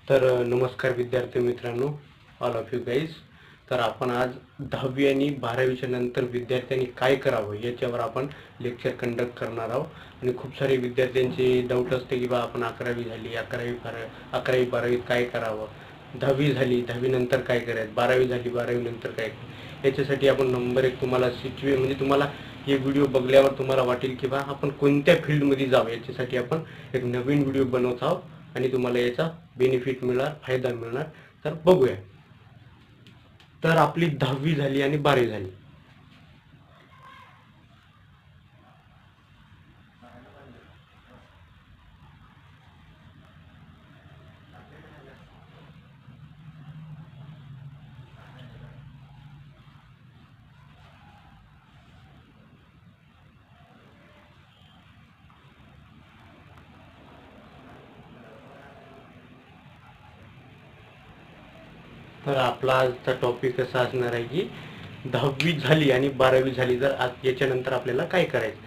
तर नमस्कार विद्यार्थी मित्रांनो, ऑल ऑफ यू गाईज. तर आपण आज 10वी आणि 12वीच्या नंतर विद्यार्थ्यांनी काय करावं याच्यावर आपण लेक्चर कंडक्ट करणार आहोत. आणि खूप सारे विद्यार्थ्यांचे डाऊट असते की बा आपण 11वी झाली, 11वी 12वीत काय करावं, 10वी झाली 10वी नंतर काय करायचं, 12वी झाली 12वी नंतर काय. याच्यासाठी आपण नंबर एक तुम्हाला म्हणजे तुम्हाला हे व्हिडिओ बघल्यावर तुम्हाला वाटेल की बा आपण कोणत्या फील्डमध्ये जावं. याच्यासाठी आपण एक नवीन व्हिडिओ बनवत आहोत आणि तुम्हाला याचा बेनिफिट मिळणार, फायदा मिळणार. तर बघूया. तर आपली 10वी झाली आणि 12वी झाली. तर आपला आजचा टॉपिक असा असणार आहे की 10वी झाली आणि 12वी झाली तर आज याच्यानंतर आपल्याला काय करायचं.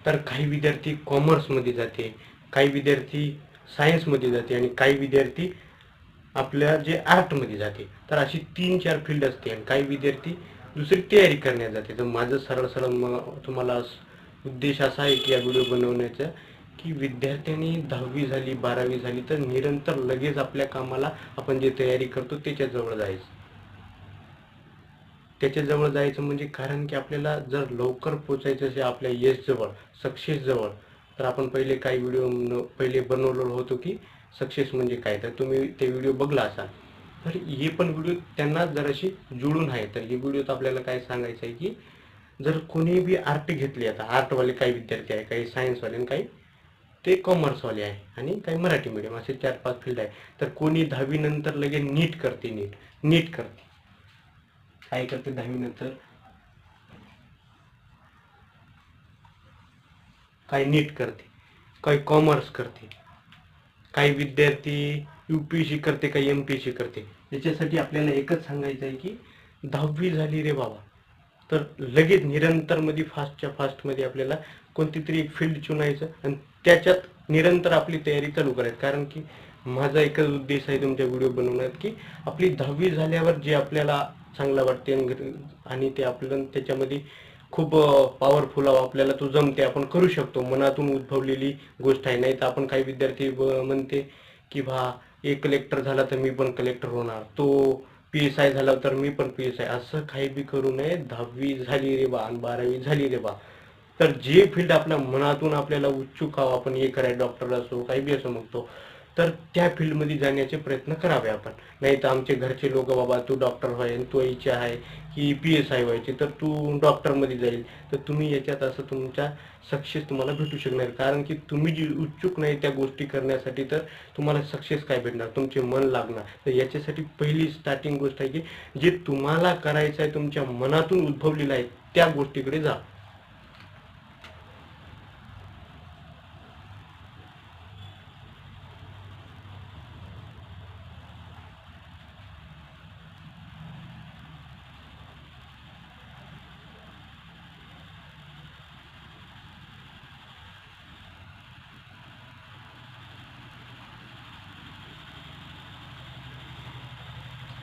तर काही विद्यार्थी कॉमर्समध्ये जाते, काही विद्यार्थी सायन्समध्ये जाते आणि काही विद्यार्थी आपल्या जे आर्टमध्ये जाते. तर अशी 3-4 फील्ड असते आणि काही विद्यार्थी दुसरी तयारी करण्यात जाते. तर माझं सरळ सरळ तुम्हाला उद्देश असा आहे की या व्हिडिओ बनवण्याचा की विद्यार्थ्यांनी 10वी झाली 12वी झाली तर निरंतर लगेच आपल्या कामाला आपण जे तयारी करतो त्याच्याजवळ जायचं. त्याच्याजवळ जायचं म्हणजे कारण की आपल्याला जर लवकर पोचायचं असेल आपल्या यशजवळ, सक्सेसजवळ, तर आपण पहिले काही व्हिडिओ पहिले बनवलेलो होतो की सक्सेस म्हणजे काय. तर तुम्ही ते व्हिडिओ बघला असाल. तर हे पण व्हिडिओ त्यांना जराशी जुळून आहे. तर ही व्हिडिओत आपल्याला काय सांगायचं आहे की जर कोणी बी आर्ट घेतली, आता आर्टवाले काही विद्यार्थी आहे, काही सायन्सवाले आणि काही ते कॉमर्सवाले आहे आणि काही मराठी मीडियम, असे 4-5 फील्ड आहे. तर कोणी 10वी नंतर लगेच नीट करते. नीट करते काय करते 10वी नंतर, काही नीट करते, काही कॉमर्स करते, काही विद्यार्थी UPSC करते, काही MPSC करते. याच्यासाठी आपल्याला एकच सांगायचं आहे की 10वी झाली रे बाबा तर लगेच निरंतर मध्ये फास्टच्या फास्टमध्ये आपल्याला कोणती तरी एक फील्ड चुनायचं आणि त्याच्यात निरंतर आपली तयारी चालू करायची. कारण की माझा एकच उद्देश आहे तुमच्या व्हिडिओ बनवण्यात की आपली 10वी झाल्यावर जे आपल्याला चांगलं वाटते आणि ते आपल्याला त्याच्यामध्ये खूप पॉवरफुल आपल्याला तो जमते, आपण करू शकतो, मनातून उद्भवलेली गोष्ट आहे. नाही तर आपण काही विद्यार्थी म्हणते की भा एक कलेक्टर झाला तर मी पण कलेक्टर होणार, तो PSI झाला तर मी पण PSI, असं काही बी करू नये. 10वी झाली रे बा आणि 12वी झाली रे बा तर जे फील्ड आपल्या मनातून आपल्याला उत्सुक आहो, आपण हे करायचं, डॉक्टर असो काही बी असो म्हणतो, तर त्या फील्डमध्ये जाण्याचे प्रयत्न करावे आपण. नाही तर आमचे घरचे लोक बाबा तू डॉक्टर व्हाय, तू इच्छा आहे की PSI व्हायची तर तू डॉक्टरमध्ये जाईल, तर तुम्ही याच्यात असं तुमच्या सक्सेस तुम्हाला भेटू शकणार. कारण की तुम्ही जी उत्सुक नाही त्या गोष्टी करण्यासाठी तर तुम्हाला सक्सेस काय भेटणार, तुमचे मन लागणार. तर याच्यासाठी पहिली स्टार्टिंग गोष्ट आहे की जे तुम्हाला करायचं आहे, तुमच्या मनातून उद्भवलेलं आहे त्या गोष्टीकडे जा.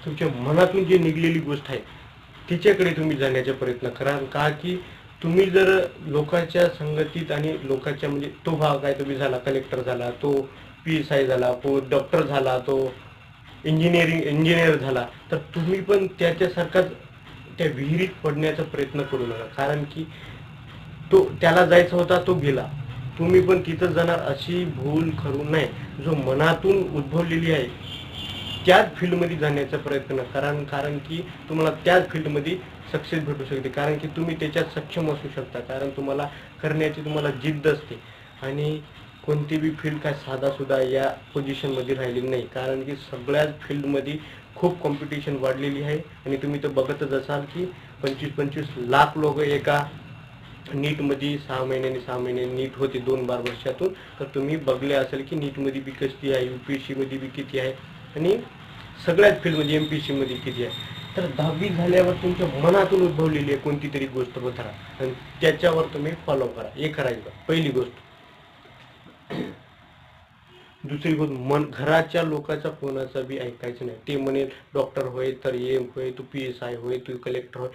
तुमच्या मनातून जी निघलेली गोष्ट आहे तिच्याकडे तुम्ही जाण्याचा प्रयत्न करा. का की तुम्ही जर लोकांच्या संगतीत आणि लोकांच्या म्हणजे तो भाग काय, तुम्ही झाला कलेक्टर झाला, तो PSI झाला, तो डॉक्टर झाला, तो इंजिनियर झाला, तर तुम्ही पण त्याच्यासारखाच त्या विहिरीत पडण्याचा प्रयत्न करू नका. कारण की तो त्याला जायचा होता तो गेला, तुम्ही पण तिथं जाणार अशी भूल करू नये. जो मनातून उद्भवलेली आहे त्याच फील्डमध्ये जाण्याचा प्रयत्न करा. कारण की तुम्हाला त्याच फील्डमध्ये सक्सेस भेटू शकते. कारण की तुम्ही त्याच्यात सक्षम असू शकता, कारण तुम्हाला करण्याची तुम्हाला जिद्द असते. आणि कोणती बी फील्ड काय साधासुद्धा या पोझिशनमध्ये राहिलेली नाही. कारण की सगळ्याच फील्डमध्ये खूप कॉम्पिटिशन वाढलेली आहे. आणि तुम्ही तर बघतच असाल की 25-25 लाख लोक एका नीटमध्ये 6 महिन्यांनी नीट होते 2 वर्षातून. तर तुम्ही बघले असेल की नीटमध्ये बी किती आहे, UPSC मध्ये बी किती आहे आणि सगळ्याच फील्डमध्ये MPSC मध्ये किती आहे. तर 10वी झाल्यावर तुमच्या मनातून उद्भवलेली आहे कोणती तरी गोष्ट धरा आणि त्याच्यावर तुम्ही फॉलो करा. हे करायचं पहिली गोष्ट. दुसरी गोष्ट, मन घराच्या लोकांचा कोणाचा बी ऐकायचं नाही. ते म्हणेल डॉक्टर होय तर ये होय, तू PSI होय, तू कलेक्टर होय,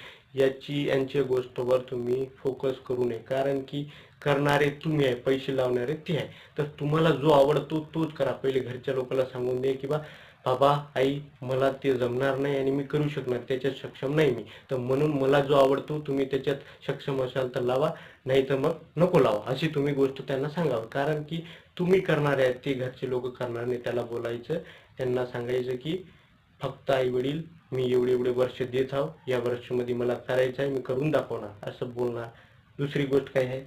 यांच्या गोष्टीवर तुम्ही फोकस करू नये. कारण की करणारे तुम्ही आहे, पैसे लावणारे ते आहे. तर तुम्हाला जो आवडतो तोच करा. पहिले घरच्या लोकांना सांगून दे की बाबा आई मला ते जमणार नाही आणि मी करू शकणार, त्याच्यात सक्षम नाही मी, तर म्हणून मला जो आवडतो तुम्ही त्याच्यात सक्षम असाल तर लावा, नाही तर मग नको लावा, अशी तुम्ही गोष्ट त्यांना सांगावं. कारण की तुम्ही करणार आहे, ते घरचे लोक करणार नाही. त्याला बोलायचं, त्यांना सांगायचं की फक्त आई वडील मी एवढे एवढे वर्ष देत आहो, या वर्षामध्ये मला करायचं आहे, मी करून दाखवणार, असं बोलणार. दुसरी गोष्ट काय आहे,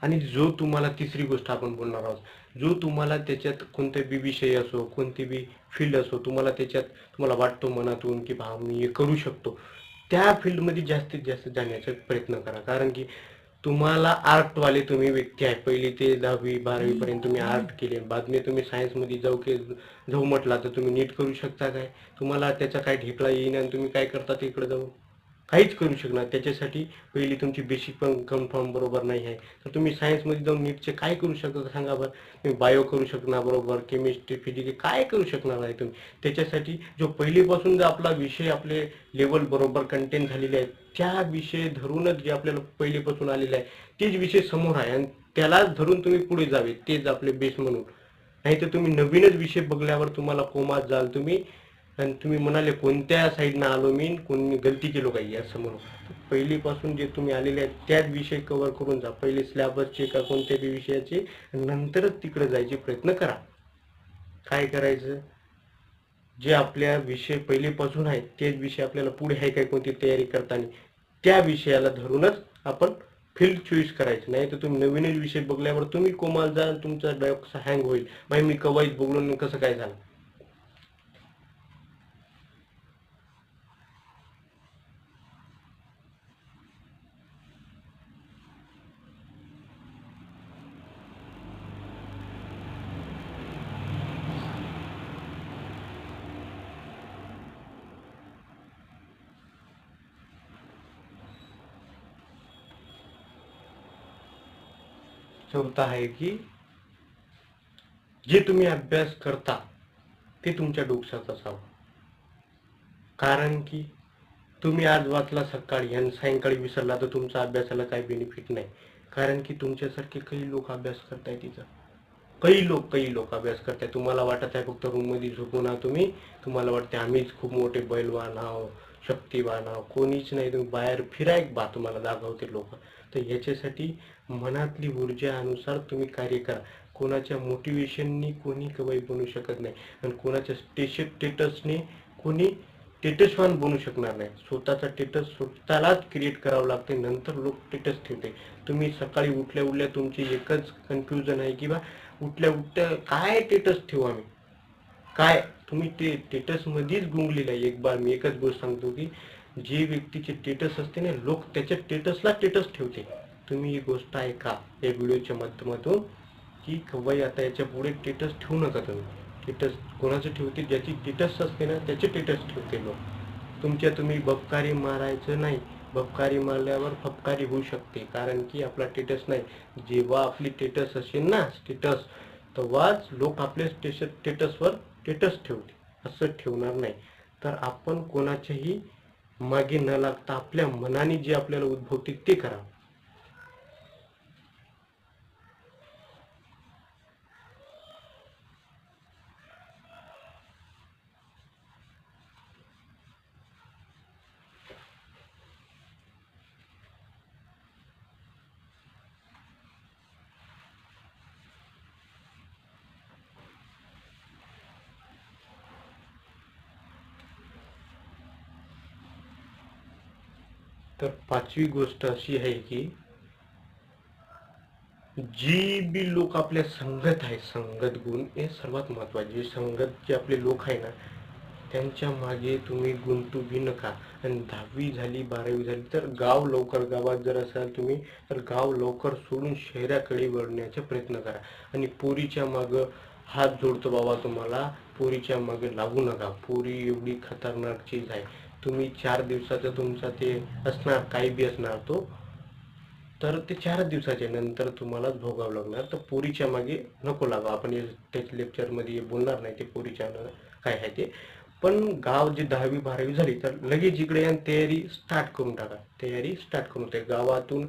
आणि जो तुम्हाला, तिसरी गोष्ट आपण बोलणार आहोत, जो तुम्हाला त्याच्यात कोणते बी विषय असो, कोणती बी फील्ड असो, तुम्हाला त्याच्यात तुम्हाला वाटतो मनातून की मी हे करू शकतो, त्या फील्डमध्ये जास्तीत जास्त जाण्याचा प्रयत्न करा. कारण की तुम्हाला आर्टवाले तुम्ही व्यक्ती आहे, पहिली ते 10वी 12वी पर्यंत तुम्ही आर्ट केले, बादमे तुम्ही सायन्समध्ये जाऊ म्हटला तर तुम्ही नीट करू शकता काय? तुम्हाला त्याचा काय ढेकळा येईन आणि तुम्ही काय करता तिकडे जाऊन काहीच करू शकणार. त्याच्यासाठी पहिली तुमची बेसिक पण कन्फर्म बरोबर नाही आहे, तर तुम्ही सायन्समध्ये जाऊन नीटचे काय करू शकता सांगा बरं? तुम्ही बायो करू शकणार बरोबर, केमिस्ट्री फिजिक्स काय करू शकणार आहे तुम्ही? त्याच्यासाठी जो पहिलीपासून जो आपला विषय, आपले लेवल बरोबर कंटेन झालेले आहेत, त्या विषय धरूनच जे आपल्याला पहिलेपासून आलेले आहे तेच विषय समोर आहे आणि त्यालाच धरून तुम्ही पुढे जावे, तेच आपले बेस म्हणून. नाही तर तुम्ही नवीनच विषय बघल्यावर तुम्हाला कोमात जाल तुम्ही आणि तुम्ही म्हणाले कोणत्या साईडनं आलो मी, कोणी गलती केलो काही असं म्हणून. पहिलीपासून जे तुम्ही आलेले आहेत त्याच विषय कव्हर करून जा, पहिले स्लॅबसचे का कोणत्या बी विषयाचे, नंतरच तिकडे जायचे प्रयत्न करा. काय करायचं, जे आपल्या विषय पहिलेपासून आहेत तेच विषय आपल्याला पुढे आहे काय कोणती तयारी करताना, त्या विषयाला धरूनच आपण फील्ड चॉईस करायचं. नाही तर तुम्ही नवीनच विषय बघल्यावर तुम्ही कोमाल जाल, तुमचा डोकं हँग होईल, मी कवाईच बघलो कसं काय झालं. चौथा आहे की जे तुम्ही अभ्यास करता ते तुमच्या डोक्यात असावं. कारण की तुम्ही आज वाचला सकाळी आणि सायंकाळी विसरला तर तुमचा अभ्यासाला काही बेनिफिट नाही. कारण की तुमच्यासारखे काही लोक अभ्यास करताय तिथं, काही लोक अभ्यास करताय. तुम्हाला वाटत आहे फक्त रूममध्ये झोपून आहात तुम्ही, तुम्हाला वाटते आम्हीच खूप मोठे बैलवान आहो, शक्तिवान आहो, कोणीच नाही. तुम्ही बाहेर फिराय बा, तुम्हाला दाखवते लोक. तर याच्यासाठी मनातली ऊर्जा अनुसार तुम्ही कार्य करा. कोणाच्या मोटिवेशननी कोणी कवई बनू शकत नाही आणि कोणाच्या स्टेटसने कोणी स्टेटसवान बनू शकणार नाही. स्वतःचा स्टेटस स्वतःलाच क्रिएट करावं लागते, नंतर लोक स्टेटस ठेवते. तुम्ही सकाळी उठल्या उठल्या तुमची एकच कन्फ्युजन आहे की उठल्या उठल्या काय स्टेटस ठेवू आम्ही, काय तुम्ही ते स्टेटस मध्येच गुंगलेलं आहे. एक बार मी एकच गोष्ट सांगतो की जे व्यक्तीचे स्टेटस असते ना, लोक त्याच्या स्टेटसला स्टेटस ठेवते. तुम्ही ही गोष्ट ऐका या व्हिडिओच्या माध्यमातून की कव्वाई आता याच्या पुढे स्टेटस ठेवू नका तुम्ही. स्टेटस कोणाचं ठेवते, ज्याची स्टेटस असते ना त्याचे स्टेटस ठेवते लोक. तुम्ही बबकारी मारायचं नाही. बबकारी मारल्यावर फबकारी होऊ शकते, कारण की आपला स्टेटस नाही. जेव्हा आपली स्टेटस असेल ना, स्टेटस, तेव्हाच लोक आपल्या स्टेटसवर स्टेटस ठेवते, असं ठेवणार नाही. तर आपण कोणाच्याही मागे न लागता आपल्या मनाने जे आपल्याला उद्भवते ते करा. तर पाचवी गोष्ट अशी आहे की जी बी लोक आपल्या संगत आहे, संगत गुण हे सर्वात महत्वाचे. संगत जे आपले लोक आहे ना, त्यांच्या मागे तुम्ही गुंतू बी नका. आणि 10वी झाली 12वी झाली तर गावात जर असाल तुम्ही तर गाव लवकर सोडून शहराकडे वळण्याचा प्रयत्न करा. आणि पोरीच्या मागं हात जोडतो बाबा तुम्हाला, पोरीच्या मागे लागू नका. पोरी एवढी खतरनाक चीज आहे. तुम्ही 4 दिवसाचं तुमचा ते असणार, काही बी असणार तो, तर ते 4 दिवसाच्या नंतर तुम्हाला भोगावं लागणार. तर पोरीच्या मागे नको लागा. आपण त्याच लेक्चरमध्ये बोलणार नाही ते पोरीच्या काय आहे ते. पण गाव जे 10वी 12वी झाली तर लगेच इकडे या तयारी स्टार्ट करून टाका. तयारी स्टार्ट करून ते गावातून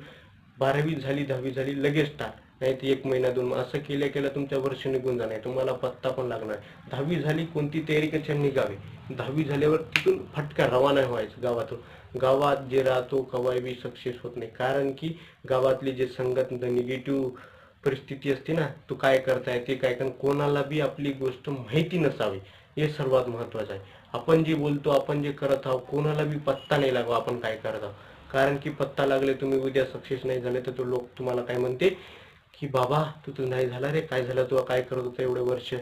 12वी झाली 10वी झाली लगेच स्टार्ट. नाही ते 1 महिना 2 असं केल्या तुमच्या वर्ष निघून जाणार, तुम्हाला पत्ता पण लागणार. 10वी झाली कोणती तयारी कशा निघावी. 10वी झाल्यावर तिथून फटका रवाना व्हायचं गावातून. गावात जे राहतो कवाय बी सक्सेस होत नाही. कारण की गावातली जे संगत निगेटिव्ह परिस्थिती असते ना, तू काय करताय ते काय, कारण कोणाला बी आपली गोष्ट माहिती नसावी, हे सर्वात महत्वाचं आहे. आपण जे बोलतो आपण जे करत आहोत कोणाला बी पत्ता नाही लागावा आपण काय करत आहोत. कारण की पत्ता लागले तुम्ही उद्या सक्सेस नाही झाले तर तो लोक तुम्हाला काय म्हणते की बाबा तू नाही झाला रे, काय झालं, तू काय करत होता एवढे वर्ष.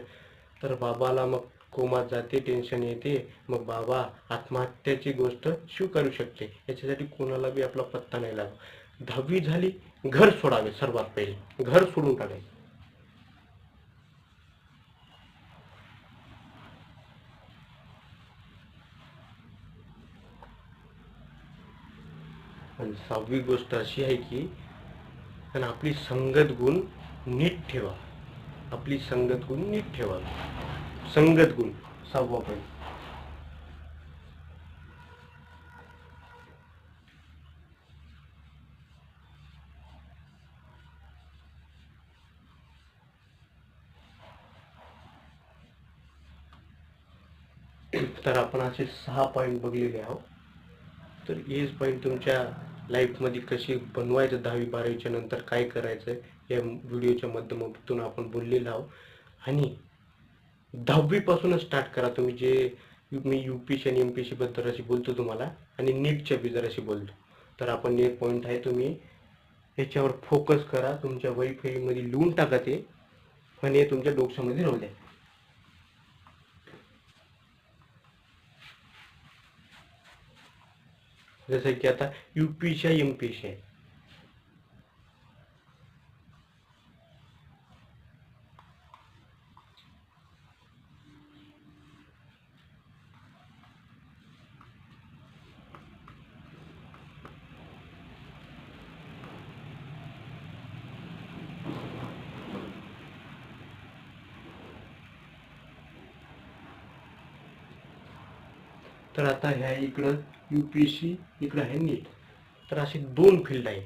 तर बाबाला मग कोमात जाते, टेन्शन येते, मग बाबा आत्महत्याची गोष्ट स्वीकारू शकते. याच्यासाठी कोणाला बी आपला पत्ता नाही लागला. 10वी झाली घर सोडावे, सर्वात पहिले घर सोडून टाकायचे. आणि 6वी गोष्ट अशी आहे की आपली संगत गुण नीट ठेवा. आपली संगत गुण नीट ठेवा. संगत गुण 6वा पॉईंट. तर आपण असे 6 पॉईंट बघलेले आहोत. तर हेच पॉईंट तुमच्या लाईफमध्ये कशी बनवायचं, 10वी 12वीच्या नंतर काय करायचं या व्हिडिओच्या माध्यमातून आपण बोललेलो आहोत. आणि 10वी पासूनच स्टार्ट करा तुम्ही. जे मी UPSC आणि MPSC बद्दल अशी बोलतो तुम्हाला, आणि नीटच्या बी जर अशी बोलतो, तर आपण एक पॉईंट आहे तुम्ही याच्यावर फोकस करा. तुमच्या वाईफाईमध्ये लिहून टाका ते, आणि हे तुमच्या डोक्यामध्ये राहू द्या. जसं की आता UPSC MPSC आहे. तर आता ह्या इकडं UPSC, इकडं आहे नीट. तर असे 2 फील्ड आहे.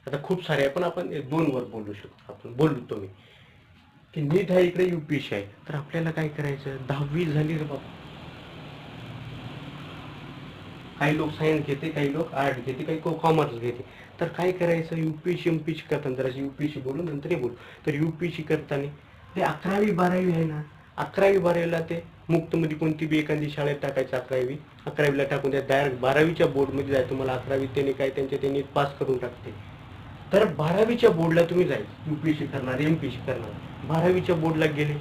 आता खूप सारे आहे पण आपण 2 वर बोलू शकतो. आपण बोलू तुम्ही की नीट आहे इकडे, UPSC आहे. तर आपल्याला काय करायचं, 10वी झाली रे बाबा. काही लोक सायन्स घेते, काही लोक आर्ट घेते, काही कॉमर्स घेते. तर काय करायचं, UPSC MPSC करताना, जरा UPSC बोलू नंतर बोलू. तर UPSC करताना ते 11वी 12वी आहे ना, 11वी 12वीला ते मुक्तमध्ये कोणती बी एखादी शाळेत टाकायचं. 11वीला टाकून द्या, डायरेक्ट 12वीच्या बोर्डमध्ये जाय. तुम्हाला 11वी त्याने काय त्यांनी पास करून टाकते. तर 12वीच्या बोर्डला तुम्ही जायचं. UPSC करणार, MPSC करणार, 12वीच्या बोर्डला गेले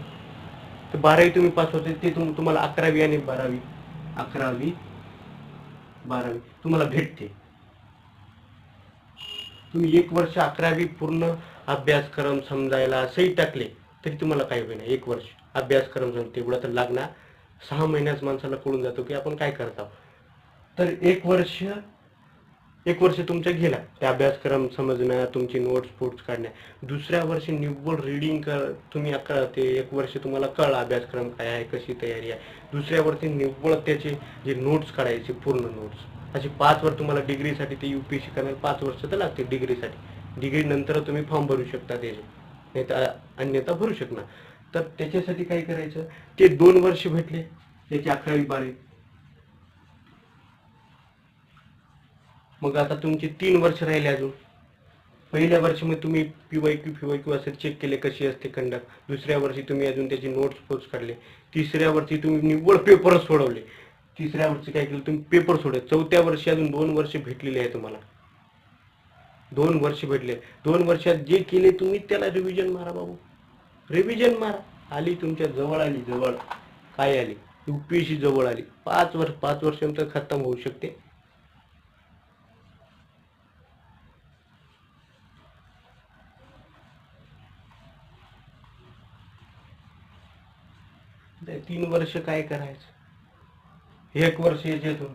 तर 12वी तुम्ही पास होते, ते तुम्हाला 11वी आणि 12वी, 11वी 12वी तुम्हाला भेटते. तुम्ही 1 वर्ष 11वी पूर्ण अभ्यासक्रम समजायला असंही टाकले तरी तुम्हाला काही होईल नाही. 1 वर्ष अभ्यासक्रम समजून तेवढा तर लागणार. 6 महिन्याच माणसाला कळून जातो की आपण काय करत आहोत. तर 1 वर्ष तुमच्या गेला ते अभ्यासक्रम समजण्या, तुमची नोट्स फोट्स काढण्या. दुसऱ्या वर्षी निव्वळ रीडिंग कर तुम्ही. 1 वर्ष तुम्हाला कळला अभ्यासक्रम काय आहे, कशी तयारी आहे. दुसऱ्या वर्षी निव्वळ त्याचे जे नोट्स काढायचे, पूर्ण नोट्स. अशी 5 वर्ष तुम्हाला डिग्रीसाठी ते UPSC करायला 5 वर्ष तर लागते डिग्रीसाठी. डिग्री नंतर तुम्ही फॉर्म भरू शकता त्याचे, नाही तर अन्यथा भरू शकणार. तर त्याच्यासाठी काय करायचं, ते 2 वर्ष भेटले त्याची 11वी 12वी. मग आता तुमचे 3 वर्ष राहिले अजून. पहिल्या वर्षीमध्ये तुम्ही PYQ असे चेक केले कशी असते कंडक्ट. दुसऱ्या वर्षी तुम्ही अजून त्याचे नोट्स फोट्स काढले. तिसऱ्या वर्षी तुम्ही निव्वळ पेपरच सोडवले. तिसऱ्या वर्षी काय केलं तुम्ही, पेपर सोडले. चौथ्या वर्षी अजून 2 वर्ष भेटलेले आहे तुम्हाला. 2 वर्ष भेटले. 2 वर्षात जे केले तुम्ही त्याला रिव्हिजन मारा बाबू, रिव्हिजन मारा. आली तुमच्या जवळ, आली जवळ. काय आली, UPSC जवळ आली, 5 वर्षानंतर खतम होऊ शकते. ते 3 वर्ष काय करायचं, 1 वर्ष याच्यातून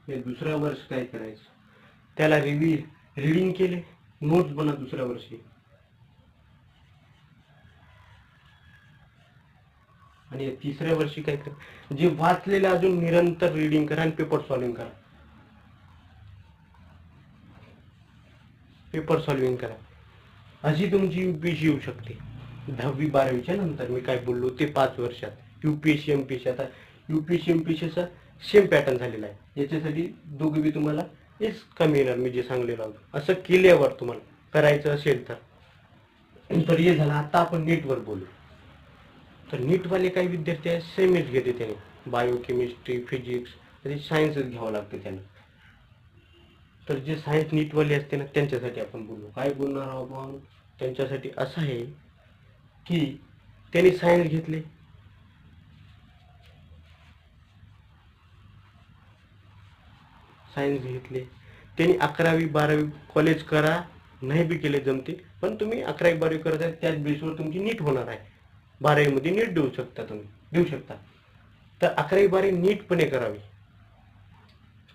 दुसऱ्या वर्ष काय करायचं, त्याला रिडिंग केले, नोट्स बना दुसऱ्या वर्षी. आणि तिसऱ्या वर्षी काय करा, जे वाचलेले अजून निरंतर रिडिंग करा आणि पेपर सॉल्विंग करा. पेपर सॉल्विंग करा. अशी तुमची UPSC येऊ शकते 10वी-12वीच्या नंतर. मी काय बोललो ते 5 वर्षात UPSC MPSC. आता UPSC MPSCचा सेम पॅटर्न झालेला आहे. याच्यासाठी दोघे बी तुम्हाला हेच कमी येणार, मी जे सांगलेलं होतं. असं केल्यावर तुम्हाला करायचं असेल तर हे झालं. आता आपण नीटवर बोलू. तर नीटवाले काही विद्यार्थी आहे सेमच घेते, त्याने बायो, केमिस्ट्री, फिजिक्स, म्हणजे सायन्सच घ्यावं लागतं त्यांना. तर जे सायन्स नीटवाले असते ना, त्यांच्यासाठी आपण बोलू. काय बोलणार आहोत आपण त्यांच्यासाठी? असं आहे की त्यांनी सायन्स घेतले, त्यांनी 11वी-12वी कॉलेज करा, नाही बी केले जमते, पण तुम्ही 11वी-12वी करत आहे, त्याच बेसवर तुमची नीट होणार आहे. 12वीमध्ये नीट देऊ शकता. तर 11वी-12वी नीटपणे करावी.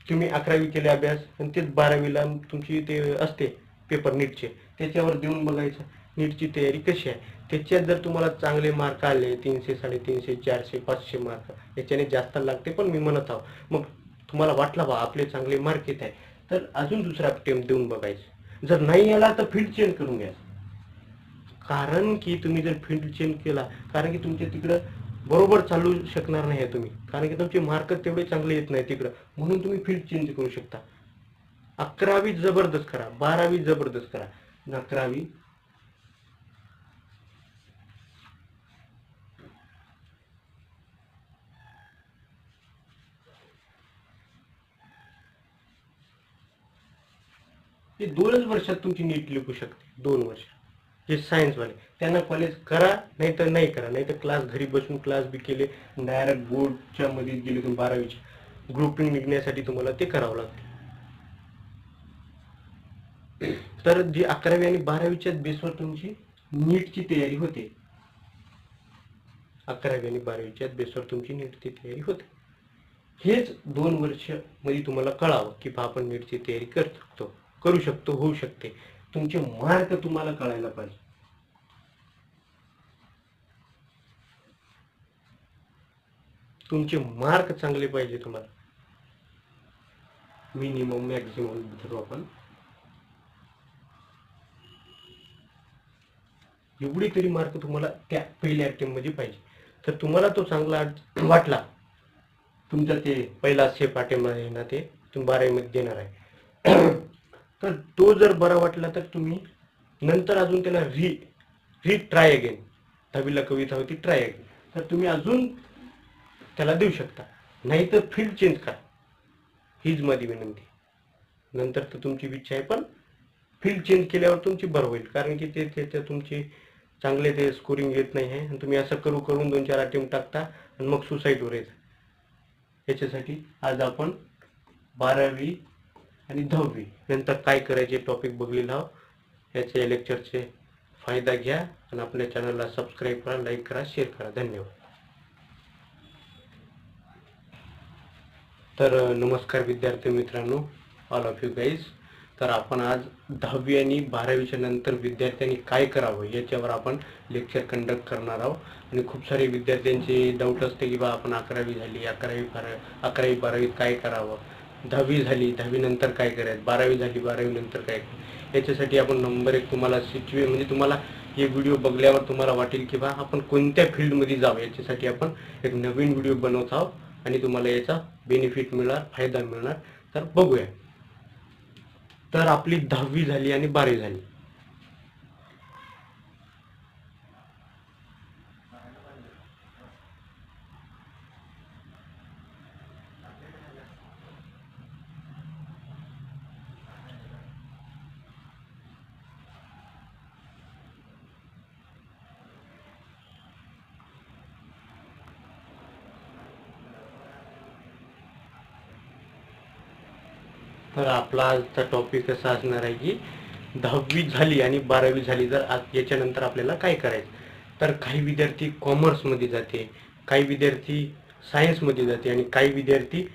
तुम्ही 11वी केले अभ्यास आणि तेच 12वीला तुमची ते असते पेपर नीटचे, त्याच्यावर देऊन बघायचं नीटची तयारी कशी आहे. त्याच्यात जर तुम्हाला चांगले मार्क आले, 300, 350, 400, 500 मार्क, याच्याने जास्त लागते, पण मी म्हणत आहो, मग तुम्हाला वाटलं बा आपले चांगले मार्क येत आहे, तर अजून दुसरा अटेम्प्ट देऊन बघायचं. जर नाही आला तर फील्ड चेंज करून घ्या. कारण की तुम्ही जर फील्ड चेंज केला, कारण की तुमच्या तिकडं बरोबर चालू शकणार नाही तुम्ही, कारण की तुमचे मार्क तेवढे चांगले येत नाही तिकडं, म्हणून तुम्ही फील्ड चेंज करू शकता. 11वी जबरदस्त करा, 12वी जबरदस्त करा. 11वी हे 2च वर्षात तुमची नीट लिहू शकते. 2 वर्ष. जे सायन्सवाले त्यांना कॉलेज करा, नाही तर नाही करा, नाही तर क्लास घरी बसून क्लास बी केले, डायरेक्ट बोर्डच्या मध्ये गेले तुम्ही 12वीच्या ग्रुपिंग निघण्यासाठी तुम्हाला ते करावं लागते. तर जी 11वी आणि 12वीच्या बेसवर तुमची नीटची तयारी होते. 11वी आणि 12वीच्या बेसवर तुमची नीटची तयारी होते. हेच 2 वर्ष मध्ये तुम्हाला कळावं की आपण नीटची तयारी करू शकतो, होऊ शकते. तुमचे मार्क तुम्हाला कळायला पाहिजे. तुमचे मार्क चांगले पाहिजे तुम्हाला. मिनिमम मॅक्झिमम धरू आपण. एवढी तरी मार्क तुम्हाला त्या पहिल्या अटेम्प्ट मध्ये पाहिजे. तर तुम्हाला तो चांगला वाटला, तुमचा ते पहिला सेफ अटेम्प्ट आहे ना, ते तुम्ही 12वीमध्ये देणार आहे, तर तो जर बरा वाटला तर तुम्ही नंतर अजून त्याला ट्राय अगेन. 10वीला कविता होती ट्राय अगेन, तर तुम्ही अजून त्याला देऊ शकता. नाही तर फील्ड चेंज करा, हीच माझी विनंती. नंतर तर तुमची इच्छा आहे, पण फील्ड चेंज केल्यावर तुमची बरं होईल, कारण की ते तुमची चांगले ते स्कोरिंग येत नाही आहे, आणि तुम्ही असं करून 2-4 अटेम्प्ट टाकता आणि मग सुसाईडवर येत. याच्यासाठी आज आपण 12वी आणि 10वी नंतर काय करायचे टॉपिक बघलेला आहोत. याच्या लेक्चरचे फायदा घ्या आणि आपल्या चॅनलला सबस्क्राईब करा, लाईक करा, शेअर करा. धन्यवाद. तर नमस्कार विद्यार्थी मित्रांनो, ऑल ऑफ यू गाईज. तर आपण आज 10वी आणि 12वीच्या नंतर विद्यार्थ्यांनी काय करावं याच्यावर आपण लेक्चर कंडक्ट करणार आहोत. आणि खूप सारे विद्यार्थ्यांचे डाऊट असते की बा आपण 11वी झाली, 11वी-12वीत काय करावं, 10वी झाली, 10वी नंतर काय करायचं, 12वी झाली, 12वी नंतर काय करायचं. याच्यासाठी आपण नंबर 1 तुम्हाला म्हणजे तुम्हाला हे व्हिडिओ बघल्यावर तुम्हाला वाटेल की बा आपण कोणत्या फील्डमध्ये जावं. याच्यासाठी आपण एक नवीन व्हिडिओ बनवत आहोत आणि तुम्हाला याचा बेनिफिट मिळणार, फायदा मिळणार. तर बघूया. तर आपली 10वी झाली आणि 12वी झाली. तर आपला आजचा टॉपिक असा असणार आहे की 10वी झाली आणि 12वी झाली तर याच्यानंतर आपल्याला काय करायचं. तर काही विद्यार्थी कॉमर्समध्ये जाते, काही विद्यार्थी सायन्समध्ये जाते आणि काही विद्यार्थी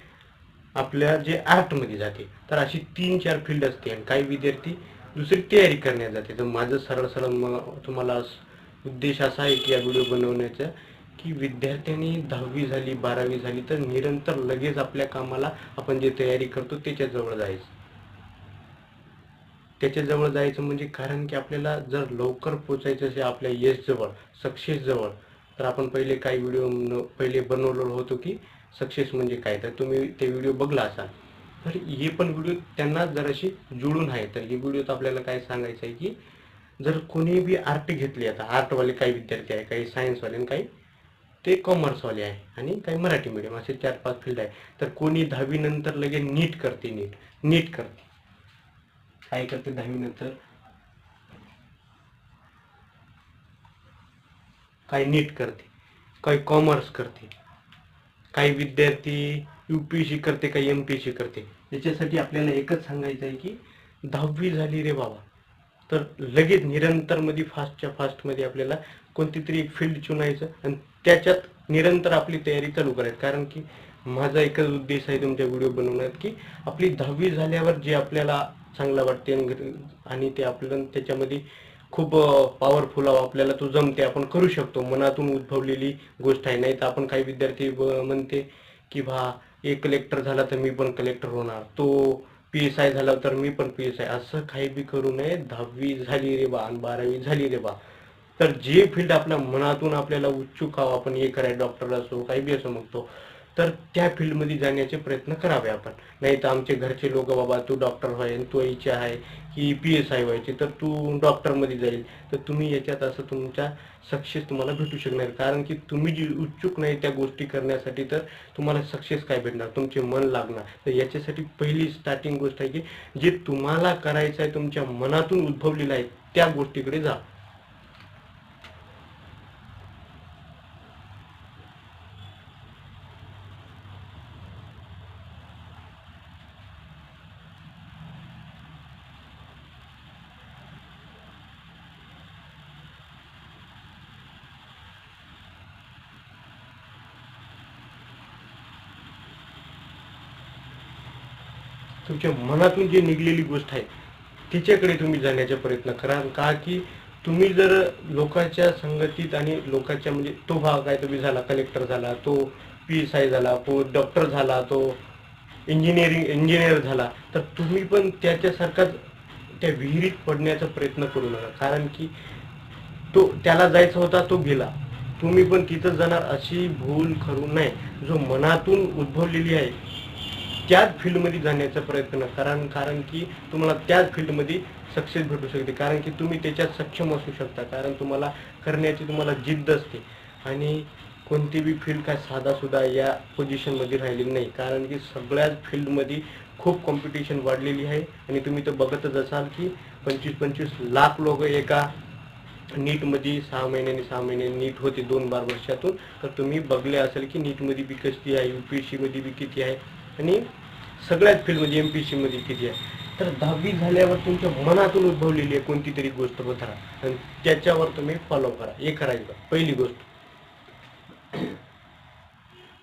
आपल्या जे आर्टमध्ये जाते. तर अशी 3-4 फील्ड असते आणि काही विद्यार्थी दुसरी तयारी करण्यात जाते. तर माझं सरळ सरळ तुम्हाला उद्देश असा आहे की या व्हिडिओ बनवण्याचा की विद्यार्थ्यांनी 10वी झाली 12वी झाली तर निरंतर लगेच आपल्या कामाला आपण जे तयारी करतो त्याच्याजवळ जायचं. त्याच्याजवळ जायचं म्हणजे कारण की आपल्याला जर लवकर पोचायचं असेल आपल्या यशजवळ, सक्सेसजवळ, तर आपण पहिले काही व्हिडिओ पहिले बनवलेलो होतो की सक्सेस म्हणजे काय. तर तुम्ही ते व्हिडिओ बघला असाल. तर हे पण व्हिडिओ त्यांना जराशी जुळून आहे. तर हे व्हिडिओत आपल्याला काय सांगायचं आहे की जर कोणी बी आर्ट घेतली, आता आर्टवाले काही विद्यार्थी आहे, काही सायन्सवाले आणि काही ते कॉमर्सवाले आहे आणि काही मराठी मीडियम, असे 4-5 फील्ड आहे. तर कोणी 10वी नंतर लगेच नीट करते. नीट करते काय करते 10वी नंतर, काही नीट करते, काही कॉमर्स करते, काही विद्यार्थी UPSC करते, काही MPSC करते. याच्यासाठी आपल्याला एकच सांगायचं आहे की 10वी झाली रे बाबा तर लगेच निरंतरमध्ये फास्टच्या फास्टमध्ये आपल्याला कोणती तरी एक फील्ड चुनायचं आणि त्याच्यात निरंतर आपली तयारी चालू करायची. कारण की माझा एकच उद्देश आहे तुमच्या व्हिडिओ बनवण्यात की आपली 10वी झाल्यावर जे आपल्याला चांगलं वाटते आणि ते आपल्याला त्याच्यामध्ये खूप पॉवरफुल आपल्याला तो जमते, आपण करू शकतो, मनातून उद्भवलेली गोष्ट आहे. नाही तर आपण काही विद्यार्थी म्हणते की एक कलेक्टर झाला तर मी पण कलेक्टर होणार, तो PSI झाला तर मी पण PSI, असं काही बी करू नये. 10वी झाली रे बा आणि 12वी झाली रे बा तर जे फील्ड आपल्या मनातून आपल्याला उत्सुक आहो, आपण हे कराय, डॉक्टर असो काही बी असो म्हणतो, तर त्या फील्डमध्ये जाण्याचे प्रयत्न करावे आपण. नाही तर आमचे घरचे लोक बाबा तू डॉक्टर व्हाय आणि तू इच्छा आहे की PSI व्हायची तर तू डॉक्टरमध्ये जाईल, तर तुम्ही याच्यात असं तुमच्या सक्सेस तुम्हाला भेटू शकणार. कारण की तुम्ही जी उत्सुक नाही त्या गोष्टी करण्यासाठी तर तुम्हाला सक्सेस काय भेटणार, तुमचे मन लागणार. तर याच्यासाठी पहिली स्टार्टिंग गोष्ट आहे की जे तुम्हाला करायचं आहे, तुमच्या मनातून उद्भवलेलं आहे त्या गोष्टीकडे जा. तुमच्या मनातून जी निघलेली गोष्ट आहे तिच्याकडे तुम्ही जाण्याचा प्रयत्न करा. का की तुम्ही जर लोकांच्या संगतीत आणि लोकांच्या म्हणजे तो भाग काय तुम्ही झाला कलेक्टर झाला, तो PSI झाला, तो डॉक्टर झाला, तो इंजिनियर झाला, तर तुम्ही पण त्याच्यासारखाच त्या विहिरीत पडण्याचा प्रयत्न करू नका. कारण की तो त्याला जायचा होता तो गेला, तुम्ही पण तिथं जाणार अशी भूल करू नये. जो मनातून उद्भवलेली आहे त्याच फील्डमध्ये जाण्याचा प्रयत्न करा. कारण की तुम्हाला त्याच फील्डमध्ये सक्सेस भेटू शकते. कारण की तुम्ही त्याच्यात सक्षम असू शकता, कारण तुम्हाला करण्याची तुम्हाला जिद्द असते. आणि कोणती बी फील्ड काय साधासुद्धा या पोझिशनमध्ये राहिलेली नाही. कारण की सगळ्याच फील्डमध्ये खूप कॉम्पिटिशन वाढलेली आहे आणि तुम्ही तर बघतच असाल की 25-25 लाख लोक एका नीटमध्ये 6 महिन्यांनी नीट होते 2 वर्षातून. तर तुम्ही बघले असेल की नीटमध्ये बी किती आहे, UPSC मध्ये बी किती आहे आणि सगळ्याच फील्डमध्ये MPSC मध्ये किती आहे. तर 10वी झाल्यावर तुमच्या मनातून उद्भवलेली आहे कोणती तरी गोष्ट बघा आणि त्याच्यावर तुम्ही फॉलो करा. हे करायचं पहिली गोष्ट.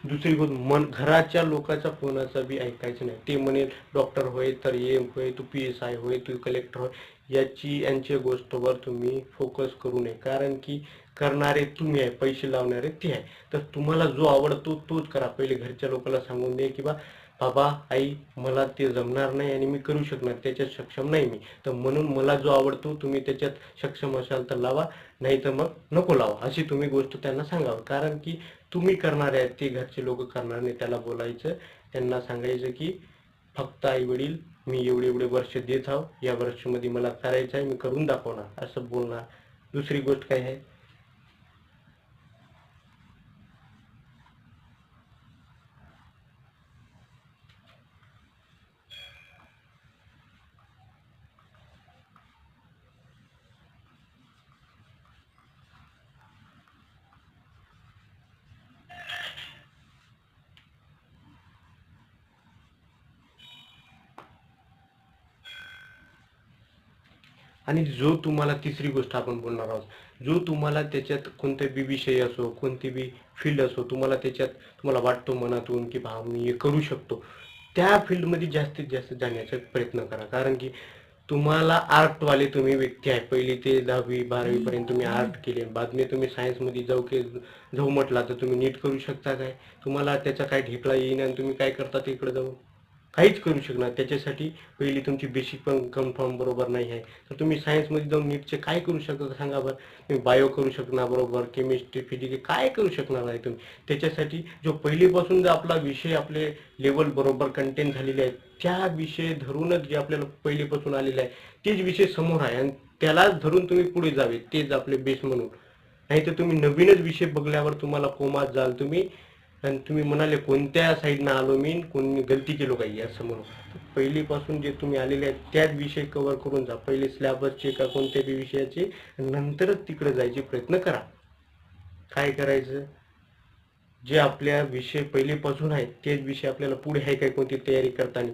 दुसरी गोष्ट, घराच्या लोकांचा कोणाचा बी ऐकायचं नाही. ते म्हणेल डॉक्टर होय तर ये होय, तू PSI होय, तू कलेक्टर होय, यांच्या गोष्टीवर तुम्ही फोकस करू नये. कारण की करणारे तुम्ही आहे, पैसे लावणारे ते आहे. तर तुम्हाला जो आवडतो तोच करा. पहिले घरच्या लोकांना सांगून दे की बाबा आई मला ते जमणार नाही आणि मी करू शकणार, त्याच्यात सक्षम नाही मी, तर म्हणून मला जो आवडतो तुम्ही त्याच्यात सक्षम असाल तर लावा, नाही तर मग नको लावा, अशी तुम्ही गोष्ट त्यांना सांगावं. कारण की तुम्ही करणार आहे, ते घरचे लोक करणार नाही. त्याला बोलायचं, त्यांना सांगायचं की फक्त आई वडील मी एवढे एवढे वर्ष देत आहो, या वर्षामध्ये मला करायचं आहे, मी करून दाखवणार, असं बोलणार. दुसरी गोष्ट काय आहे, आणि जो तुम्हाला, तिसरी गोष्ट आपण बोलणार आहोत, जो तुम्हाला त्याच्यात कोणते बी विषय असो, कोणती बी फील्ड असो, तुम्हाला त्याच्यात तुम्हाला वाटतो मनातून की बा मी हे करू शकतो, त्या फील्डमध्ये जास्तीत जास्त जाण्याचा प्रयत्न करा. कारण की तुम्हाला आर्टवाले तुम्ही व्यक्ती आहे, पहिली ते 10वी 12वी पर्यंत तुम्ही आर्ट केले, बाद में तुम्ही सायन्समध्ये जाऊ म्हटला तर तुम्ही नीट करू शकता काय? तुम्हाला त्याचा काय ढेकळा येईन आणि तुम्ही काय करता तिकडे जाऊन? काहीच करू शकणार. त्याच्यासाठी पहिली तुमची बेसिक पण कन्फर्म बरोबर नाही आहे. तर तुम्ही सायन्समध्ये जाऊन नीटचे काय करू शकता सांगा बरं? तुम्ही बायो करू शकणार बरोबर, केमिस्ट्री फिजिक्स काय करू शकणार नाही तुम्ही. त्याच्यासाठी जो पहिलीपासून जर आपला विषय आपले लेवल बरोबर कंटेन झालेले आहेत, त्या विषय धरूनच जे आपल्याला पहिलेपासून आलेले आहे तेच विषय समोर आहे आणि त्यालाच धरून तुम्ही पुढे जावे, तेच आपले बेस म्हणून. नाही तर तुम्ही नवीनच विषय बघल्यावर तुम्हाला कोमात जाल तुम्ही आणि तुम्ही म्हणाले कोणत्या साईडनं आलो मी, कोणी गलती केलो काही असं म्हणून. पहिलीपासून जे तुम्ही आलेले आहेत त्याच विषय कव्हर करून जा. पहिले स्लॅबसचे का कोणत्या बी विषयाचे, नंतरच तिकडे जायचे प्रयत्न करा. काय करायचं, जे आपल्या विषय पहिलेपासून आहेत तेच विषय आपल्याला पुढे आहे काय कोणती तयारी करताना,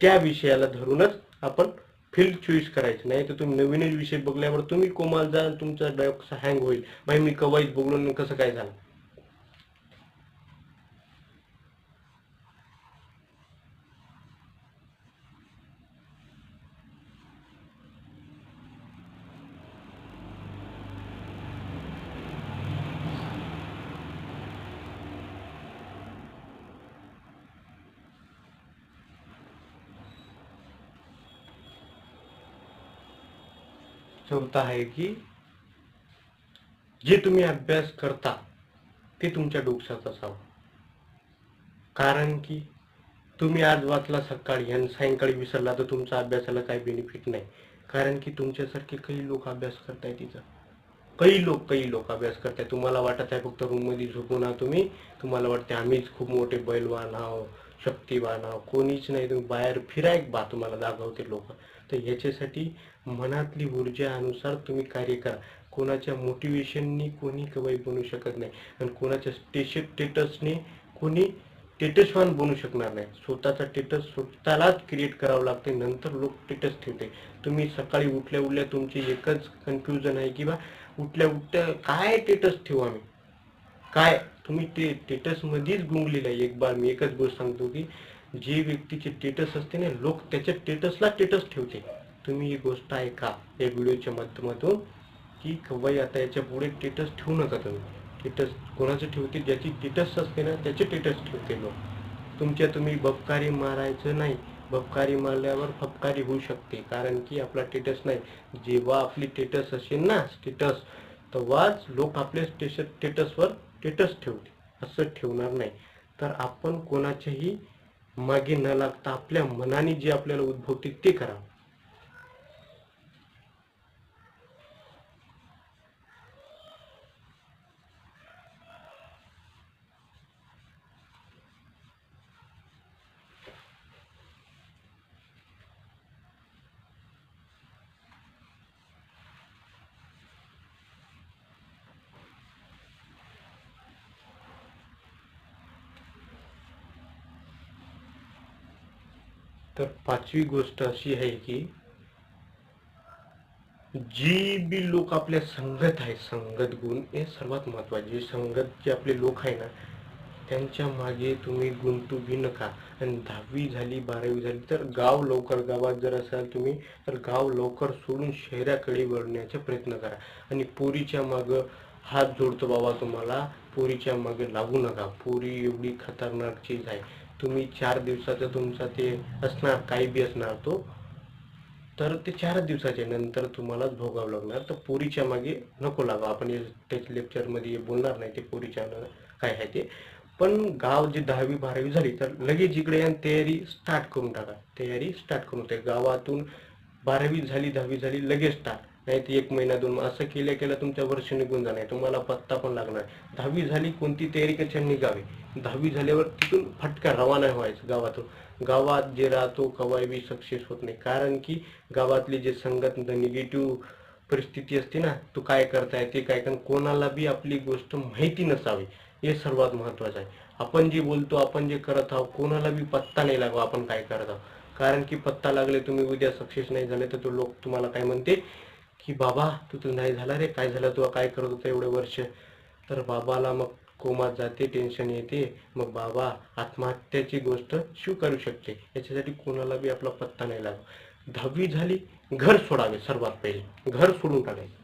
त्या विषयाला धरूनच आपण फील्ड चॉईस करायचं. नाही तर तुम्ही नवीनच विषय बघल्यावर तुम्ही कोमाल जा, तुमचा डोकं हँग होईल, भाई मी कवाईच बघलो कसं काय झालं. चौथा आहे की जे तुम्ही अभ्यास करता ते तुमच्या डोक्यात असावं. कारण की तुम्ही आज वाचला सकाळी आणि सायंकाळी विसरला तर तुमचा अभ्यासाला काही बेनिफिट नाही. कारण की तुमच्यासारखे काही लोक अभ्यास करताय तिथं, काही लोक अभ्यास करताय. तुम्हाला वाटत आहे फक्त रूममध्ये झोपून आहात तुम्ही, तुम्हाला वाटते आम्हीच खूप मोठे बैलवान आहो, शक्तिवान आहो. कोणीच नाही, तुम्ही बाहेर फिराय बा, तुम्हाला दाखवते लोक. तर याच्यासाठी मनातली ऊर्जानुसार तुम्ही कार्य करा. कोणाच्या मोटिवेशननी कोणी कवाई बनू शकत नाही आणि कोणाच्या स्टेटसने कोणी स्टेटसवान बनू शकणार नाही. स्वतःचा स्टेटस स्वतःलाच क्रिएट करावं लागते, नंतर लोक स्टेटस ठेवते. तुम्ही सकाळी उठल्या उठल्या तुमची एकच कन्फ्युजन आहे की बा उठल्या उठल्या काय स्टेटस ठेवू आम्ही, काय तुम्ही ते स्टेटसमध्येच गुंगलेलं आहे. एक बार मी एकच गोष्ट सांगतो की जे व्यक्तीचे स्टेटस असते ना, लोक त्याच्या स्टेटस ठेवते. तुम्ही ही गोष्ट ऐका या व्हिडिओच्या माध्यमातून की कवाई आता याच्या पुढे स्टेटस ठेवू नका तुम्ही. स्टेटस कोणाचं ठेवते, ज्याची स्टेटस असते ना त्याचे स्टेटस ठेवते लोक. तुम्ही बबकारी मारायचं नाही. बबकारी मारल्यावर फबकारी होऊ शकते. कारण की आपला स्टेटस नाही, जेव्हा आपली स्टेटस असेल ना स्टेटस, तेव्हाच लोक आपल्या स्टेटसवर स्टेटस ठेवते, असं ठेवणार नाही. तर आपण कोणाच्याही मागे न लागता आपल्या मनाने जे आपल्याला उद्भवते ते करा. तर पाचवी गोष्ट अशी आहे की जी बी लोक आपल्या संगत आहे, संगत गुण हे सर्वात महत्वाचे. जे संगत जे आपले लोक आहे ना, त्यांच्या मागे तुम्ही गुंतू बी नका. आणि 10वी झाली 12वी झाली तर गावात जर असाल तुम्ही तर गाव लवकर सोडून शहराकडे वळण्याचा प्रयत्न करा. आणि पोरीच्या मागं हात जोडतो बाबा तुम्हाला, पोरीच्या मागे लागू नका. पोरी एवढी खतरनाक चीज आहे. तुम्ही 4 दिवसाचं तुमचा ते असणार, काही बी असणार तो, तर ते 4 दिवसाच्या नंतर तुम्हालाच भोगावं लागणार. तर पोरीच्या मागे नको लागा. आपण त्याच लेक्चरमध्ये बोलणार नाही ते पोरीच्या काय आहे ते. पण गाव जे 10वी 12वी झाली तर लगेच इकडे तयारी स्टार्ट करून टाका. तयारी स्टार्ट करून ते गावातून 12वी झाली 10वी झाली लगेच स्टार्ट. नाही तर 1 महिना 2 असं केल्या तुमच्या वर्ष निघून जाणार, तुम्हाला पत्ता पण लागणार. 10वी झाली कोणती तयारी कशा निघावी, 10वी झाल्यावर तिथून फटका रवाना व्हायचं गावातून. गावात जे राहतो कवाय बी सक्सेस होत नाही. कारण की गावातली जे संगत निगेटिव्ह परिस्थिती असते ना, तू काय करताय ते काय कर, कोणाला बी आपली गोष्ट माहिती नसावी, हे सर्वात महत्वाचं आहे. आपण जे बोलतो आपण जे करत आहोत कोणाला बी पत्ता नाही लागावा आपण काय करत आहोत. कारण की पत्ता लागले तुम्ही उद्या सक्सेस नाही झाले तर तो लोक तुम्हाला काय म्हणते, की बाबा तू नाही झाला रे, काय झालं, तू काय करत होता एवढे वर्ष. तर बाबाला मग कोमात जाते, टेन्शन येते, मग बाबा आत्महत्याची गोष्ट स्वीकारू शकते. याच्यासाठी कोणाला बी आपला पत्ता नाही लागला. 10वी झाली, घर सोडावे. सर्वात पहिले घर सोडून टाकायचं.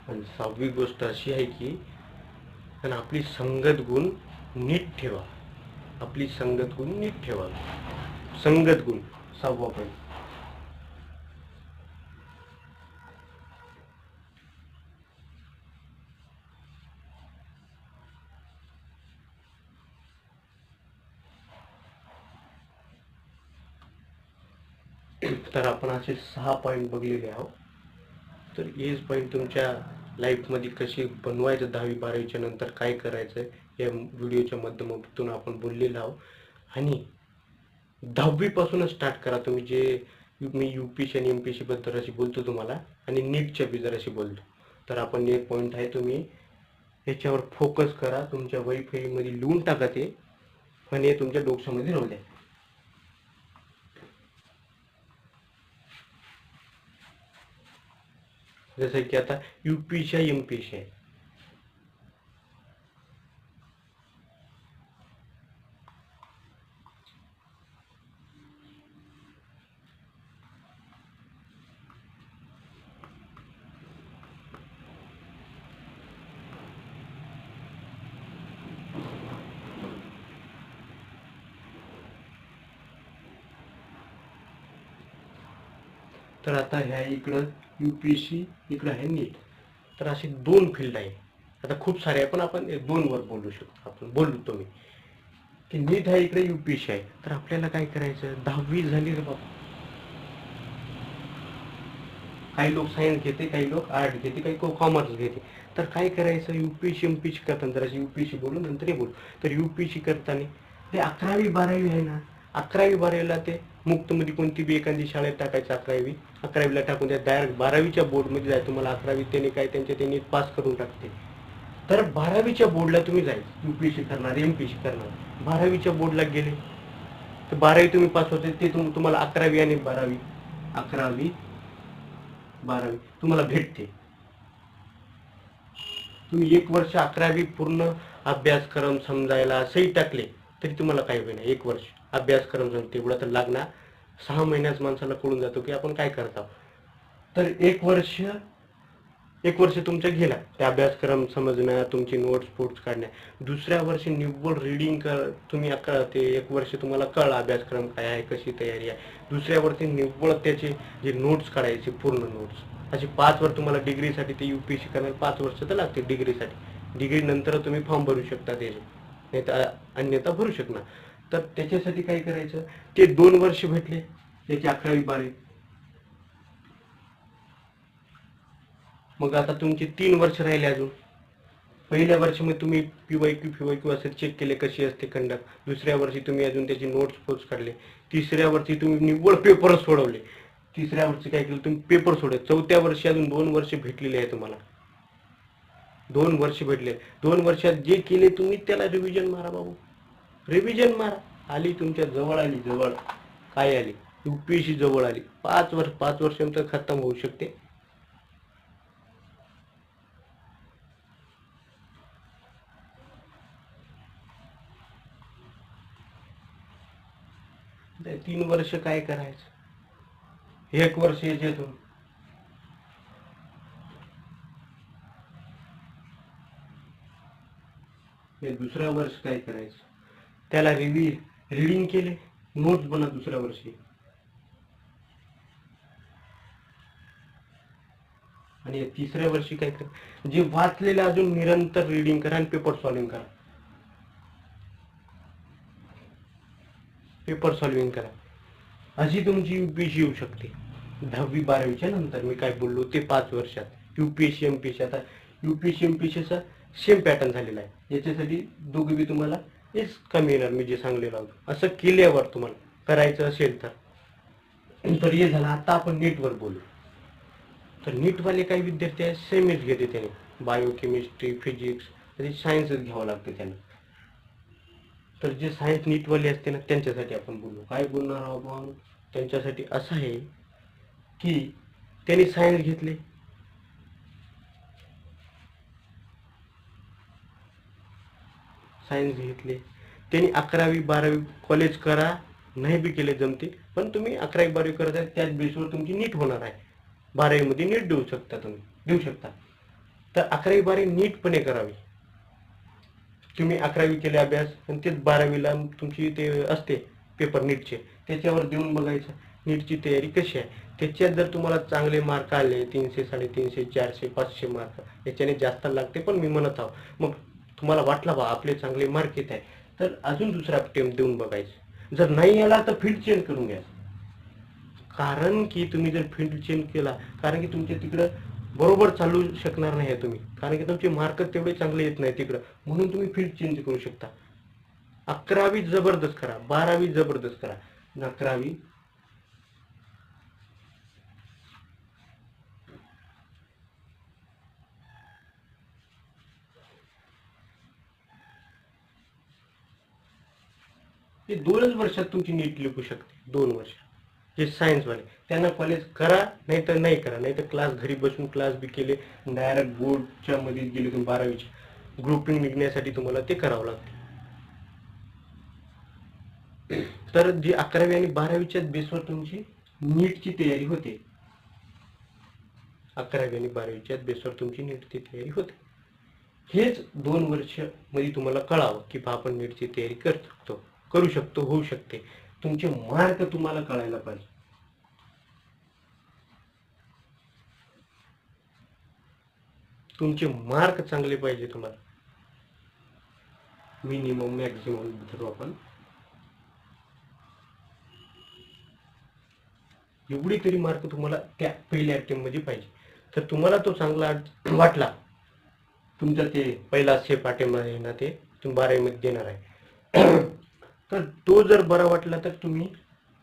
आणि 6वी गोष्ट अशी आहे की आणि आपली संगत गुण नीट ठेवा. आपली संगत गुण नीट ठेवा. संगत गुण 6वा पॉईंट. तर आपण असे 6 पॉईंट बघलेले आहोत. तर हेच पॉईंट तुमच्या लाईफमध्ये कशी बनवायचं, 10वी 12वीच्या नंतर काय करायचं या व्हिडिओच्या माध्यमातून आपण बोललेलो आहोत. आणि 10वी पासूनच स्टार्ट करा तुम्ही. जे मी UPSC आणि MPSC बद्दल अशी बोलतो तुम्हाला, आणि नीटच्या बी जर अशी बोलतो. तर आपण एक पॉईंट आहे, तुम्ही याच्यावर फोकस करा. तुमच्या वाईफाईमध्ये लिहून टाका ते, आणि हे तुमच्या डोक्यामध्ये राहू द्या. जसं की आता UPSC आहे, MPSC आहे. तर आता ह्या इकडं UPSC, इकडं आहे नीट. तर असे 2 फील्ड आहे. आता खूप सारे आहे, पण आपण 2 वर बोलू शकतो. आपण बोललो तुम्ही की नीट आहे इकडे, UPSC आहे. तर आपल्याला काय करायचं, 10वी झाली रे बाबा. काही लोक सायन्स घेते, काही लोक आर्ट घेते, काही कॉमर्स घेते. तर काय करायचं, UPSC MPSC करताना, जरा UPSC बोलू नंतर हे बोलू. तर UPSC करताना ते 11वी 12वी आहे ना, 11वी 12वीला ते मुक्तमध्ये कोणती बी एखादी शाळेत टाकायचं. 11वीला टाकून द्या, डायरेक्ट 12वीच्या बोर्डमध्ये जाय. तुम्हाला 11वी त्याने काय त्यांच्या त्यांनी पास करून टाकते. तर 12वीच्या बोर्डला तुम्ही जायचं. UPSC करणार, MPSC करणार, 12वीच्या बोर्डला गेले तर 12वी तुम्ही पास होते. ते तुम्हाला 11वी आणि 12वी, 11वी 12वी तुम्हाला भेटते. तुम्ही 1 वर्ष 11वी पूर्ण अभ्यासक्रम समजायला असंही टाकले तरी तुम्हाला काही होईना. 1 वर्ष अभ्यासक्रम जमते, एवढा तर लागणार. 6 महिन्याच माणसाला कळून जातो की आपण काय करतो. तर 1 वर्ष तुमचा गेला ते अभ्यासक्रम समजण्यात, तुमची नोट्स फोट्स काढण्या. दुसऱ्या वर्षी निव्वळ रीडिंग कर. तुम्ही ते 1 वर्ष तुम्हाला कळलं अभ्यासक्रम काय आहे, कशी तयारी आहे. दुसऱ्या वर्षी निव्वळ त्याचे जे नोट्स काढायचे, पूर्ण नोट्स. असे 5 वर्ष तुम्हाला डिग्रीसाठी ते UPSC करणार. 5 वर्ष तर लागते डिग्रीसाठी. डिग्री नंतर तुम्ही फॉर्म भरू शकता त्याचे, नाही तर अन्यथा भरू शकणार. तर त्याच्यासाठी काय करायचं, ते 2 वर्ष भेटले त्याची 11वी 12वी. मग आता तुमचे 3 वर्ष राहिले अजून. पहिल्या वर्षी तुम्ही PYQ असे चेक केले कशी असते कंडक्ट. दुसऱ्या वर्षी तुम्ही अजून त्याची नोट्स फोट्स काढले. तिसऱ्या वर्षी तुम्ही निव्वळ पेपर सोडवले. तिसऱ्या वर्षी काय केलं तुम्ही, पेपर सोडले. चौथ्या वर्षी अजून 2 वर्ष भेटलेले आहे तुम्हाला. 2 वर्ष भेटले. 2 वर्षात जे केले तुम्ही त्याला रिव्हिजन मारा बाबू, रिव्हिजन मारा. आली तुमच्या जवळ, आली जवळ. काय आली, UPSC जवळ आली. 5 वर्षांतर खतम होऊ शकते. ते 3 वर्ष काय करायचं, 1 वर्ष याच्यातून. हे दुसऱ्या वर्ष काय करायचं, त्याला रिडिंग केले, नोट्स बनवा दुसऱ्या वर्षी. आणि तिसऱ्या वर्षी काय करा, जे वाचलेलं अजून निरंतर रिडिंग करा आणि पेपर सॉल्विंग करा. पेपर सॉल्विंग करा. अशी तुमची UPSC येऊ शकते 10वी 12वीच्या नंतर. मी काय बोललो ते 5 वर्षात UPSC MPSC. आता UPSC MPSCचा सेम पॅटर्न झालेला आहे. याच्यासाठी दोघे बी तुम्हाला हेच कमी येणार, मी जे सांगलेलं आहोत. असं केल्यावर तुम्हाला करायचं असेल तर. तर हे झालं. आता आपण नीटवर बोलू. तर नीटवाले काही विद्यार्थी आहे सेमच घेते त्याने, बायोकेमिस्ट्री, फिजिक्स, सायन्सच घ्यावं लागतं त्याने. तर जे सायन्स नीटवाले असते ना त्यांच्यासाठी आपण बोलू. काय बोलणार आहोत आपण त्यांच्यासाठी? असं आहे की त्यांनी सायन्स घेतले, त्यांनी 11वी 12वी कॉलेज करा, नाही बी केले जमते, पण तुम्ही 11वी 12वी करत आहे त्याच बेसवर तुमची नीट होणार आहे. 12वीमध्ये नीट देऊ शकता, तुम्ही देऊ शकता. तर 11वी 12वी नीटपणे करावी. तुम्ही 11वी केले अभ्यास आणि तेच 12वीला तुमची ते असते पेपर नीटचे, त्याच्यावर देऊन बघायचं नीटची तयारी कशी आहे. त्याच्यात जर तुम्हाला चांगले मार्क आले 300 350 400 500 मार्क, याच्याने जास्त लागते पण मी म्हणत आहो, मग तुम्हाला वाटला बा आपले चांगले मार्क येत आहे तर अजून दुसरा अटेम्प्ट देऊन बघायचं. जर नाही आला तर फील्ड चेंज करून घ्या. कारण की तुम्ही जर फील्ड चेंज केला, कारण की तुमच्या तिकडं बरोबर चालू शकणार नाही तुम्ही, कारण की तुमचे मार्क तेवढे चांगले येत नाही तिकडं, म्हणून तुम्ही फील्ड चेंज करू शकता. 11वी जबरदस्त करा, 12वी जबरदस्त करा, 11वी हे 2च वर्षात तुमची नीट लिहू शकते. 2 वर्ष. जे सायन्सवाले त्यांना कॉलेज करा, नाही तर नाही करा, नाही तर क्लास घरी बसून क्लास बी केले, डायरेक्ट बोर्डच्या मध्ये गेले तुम्ही 12वीच्या ग्रुपिंग निघण्यासाठी तुम्हाला ते करावं लागते. तर जी 11वी आणि 12वीच्या बेसवर तुमची नीटची तयारी होते. 11वी आणि 12वीच्या बेसवर तुमची नीटची तयारी होते. हेच 2 वर्ष मध्ये तुम्हाला कळावं की बा आपण नीटची तयारी करू शकतो, होऊ शकते. तुमचे मार्क तुम्हाला कळायला पाहिजे. तुमचे मार्क चांगले पाहिजे तुम्हाला. मिनिमम मॅक्झिमम धरू आपण, एवढी तरी मार्क तुम्हाला त्या पहिल्या अटेम्प्ट मध्ये पाहिजे. तर तुम्हाला तो चांगला वाटला, तुमचा ते पहिला सेफ अटेम्प्ट आहे ना, ते तुम्ही 12वी मध्ये देणार आहे, तर तो जर बरा वाटला तर तुम्ही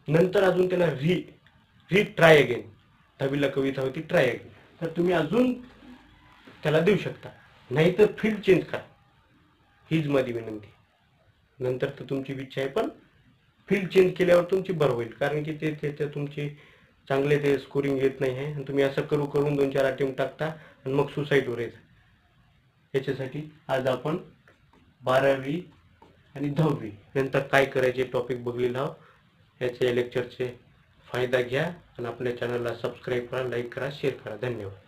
नंतर अजून त्याला री ट्राय अगेन, 10वीला कविता होती ट्राय अगेन, तर तुम्ही अजून त्याला देऊ शकता. नाही तर फील्ड चेंज करा, हीच माझी विनंती. नंतर तर तुमची इच्छा आहे, पण फील्ड चेंज केल्यावर तुमची बरं होईल, कारण की ते तुमची चांगले ते स्कोरिंग येत नाही आहे आणि तुम्ही असं करून 2-4 अटेम्प्ट टाकता आणि मग सुसाईडवर येत. याच्यासाठी आज आपण 12वी आणि 10वी नंतर काय करायचे टॉपिक बघलेला आहोत. याच्या लेक्चरचे फायदा घ्या आणि आपल्या चॅनलला सबस्क्राईब करा, लाईक करा, शेअर करा. धन्यवाद.